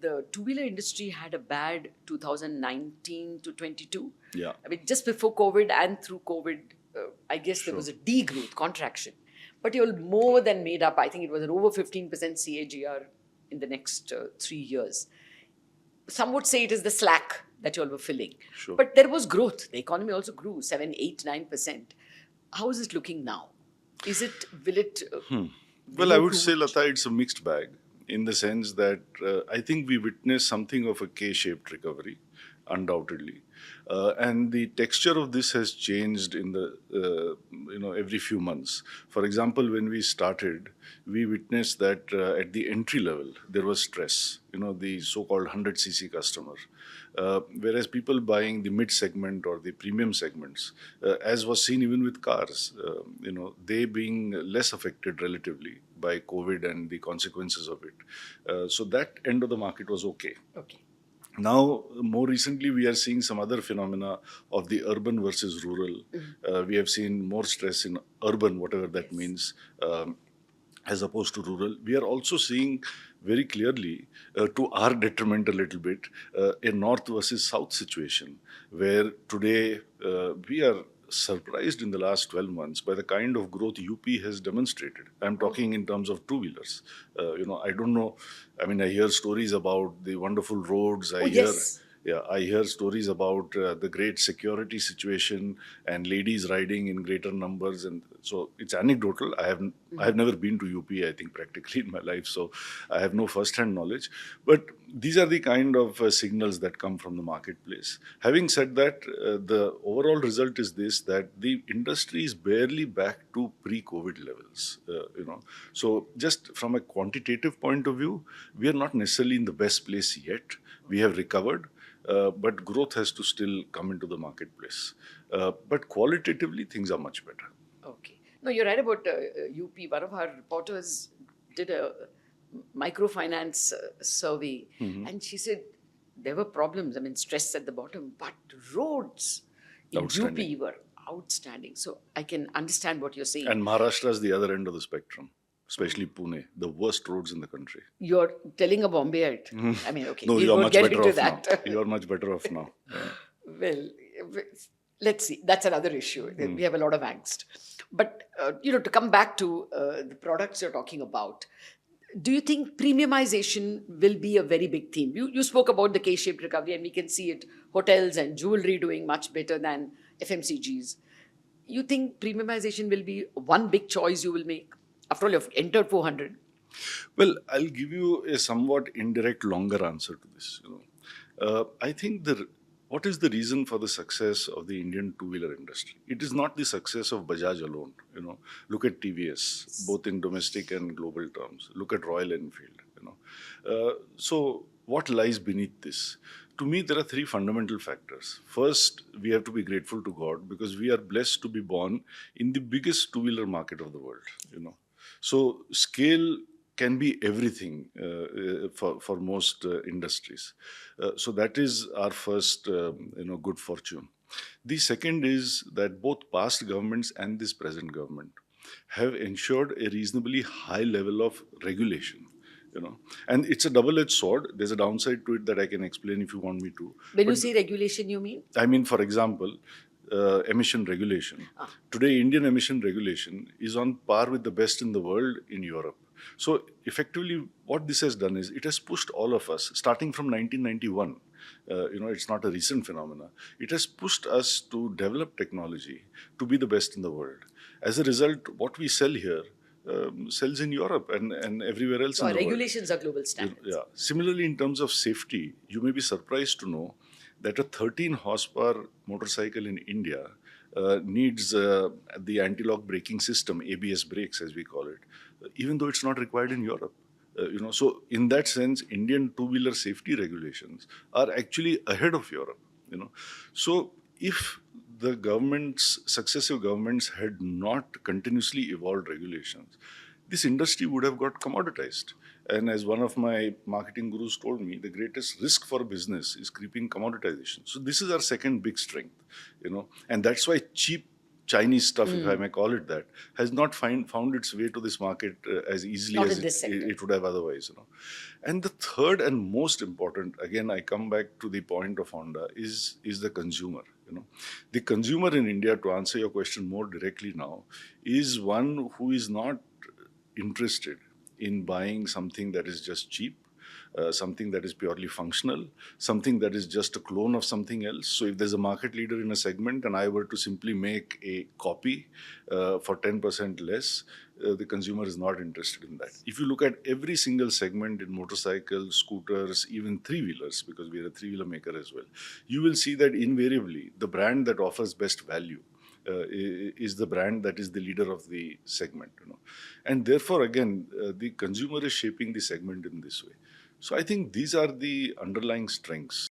The two-wheeler industry had a bad 2019 to 22. Yeah. I mean, just before COVID and through COVID, I guess there Sure. was a degrowth, contraction. But you're more than made up. I think it was an over 15% CAGR in the next 3 years. Some would say it is the slack that you all were filling. Sure. But there was growth. The economy also grew 7, 8, 9%. How is it looking now? Will it? Well, I would too say, much? Latha, it's a mixed bag in the sense that I think we witnessed something of a K-shaped recovery, undoubtedly, and the texture of this has changed in the every few months. For example, when we started, we witnessed that at the entry level there was stress. The so-called 100cc customer, whereas people buying the mid segment or the premium segments, as was seen even with cars, they being less affected relatively by COVID and the consequences of it. So that end of the market was okay. Okay. Now, more recently, we are seeing some other phenomena of the urban versus rural. We have seen more stress in urban, whatever that means, as opposed to rural. We are also seeing very clearly, to our detriment a little bit, a north versus south situation, where today we are surprised in the last 12 months by the kind of growth UP has demonstrated. I'm talking in terms of two-wheelers. I don't know. I mean, I hear stories about the wonderful roads. Yes. I hear stories about the great security situation and ladies riding in greater numbers, and so it's anecdotal. I have never been to UP, I think, practically in my life, so I have no first-hand knowledge. But these are the kind of signals that come from the marketplace. Having said that, the overall result is this: that the industry is barely back to pre-COVID levels. So just from a quantitative point of view, we are not necessarily in the best place yet. We have recovered. But growth has to still come into the marketplace. But qualitatively, things are much better. Okay. No, you're right about UP. One of our reporters did a microfinance survey, and she said there were problems. I mean, stress at the bottom, but roads in Outstanding. UP were outstanding. So I can understand what you're saying. And Maharashtra is the other end of the spectrum, especially Pune, the worst roads in the country. You're telling a Bombayite. I mean, okay, No, we you are won't much get better into off that. now. You are much better off now. Yeah. Well, let's see. That's another issue. We have a lot of angst. But, to come back to the products you're talking about, do you think premiumization will be a very big theme? You spoke about the K-shaped recovery, and we can see it, hotels and jewelry doing much better than FMCGs. You think premiumization will be one big choice you will make? After all, you've entered 400. Well, I'll give you a somewhat indirect, longer answer to this. I think what is the reason for the success of the Indian two-wheeler industry? It is not the success of Bajaj alone. Look at TVS, both in domestic and global terms. Look at Royal Enfield. So what lies beneath this? To me, there are three fundamental factors. First, we have to be grateful to God because we are blessed to be born in the biggest two-wheeler market of the world. So scale can be everything for most industries. So that is our first, good fortune. The second is that both past governments and this present government have ensured a reasonably high level of regulation. And it's a double-edged sword. There's a downside to it that I can explain if you want me to. When you say regulation, you mean? I mean, for example, emission regulation. Today, Indian emission regulation is on par with the best in the world in Europe. So effectively, what this has done is it has pushed all of us, starting from 1991. It's not a recent phenomenon. It has pushed us to develop technology to be the best in the world. As a result, what we sell here sells in Europe and everywhere else So in our the world. regulations are global standards. Yeah. Similarly, in terms of safety, you may be surprised to know that a 13 horsepower motorcycle in India needs the anti-lock braking system, ABS brakes as we call it, even though it's not required in Europe. So in that sense, Indian two-wheeler safety regulations are actually ahead of Europe. So if the successive governments had not continuously evolved regulations, this industry would have got commoditized. And as one of my marketing gurus told me, the greatest risk for business is creeping commoditization. So this is our second big strength, and that's why cheap Chinese stuff, if I may call it that, has not found its way to this market as easily Not as in this sector. it would have otherwise. And the third and most important, again, I come back to the point of Honda, is the consumer. The consumer in India, to answer your question more directly now, is one who is not interested in buying something that is just cheap, something that is purely functional, something that is just a clone of something else. So if there's a market leader in a segment and I were to simply make a copy for 10% less, the consumer is not interested in that. If you look at every single segment in motorcycles, scooters, even three-wheelers, because we are a three-wheeler maker as well, you will see that invariably the brand that offers best value is the brand that is the leader of the segment. And therefore, again, the consumer is shaping the segment in this way. So I think these are the underlying strengths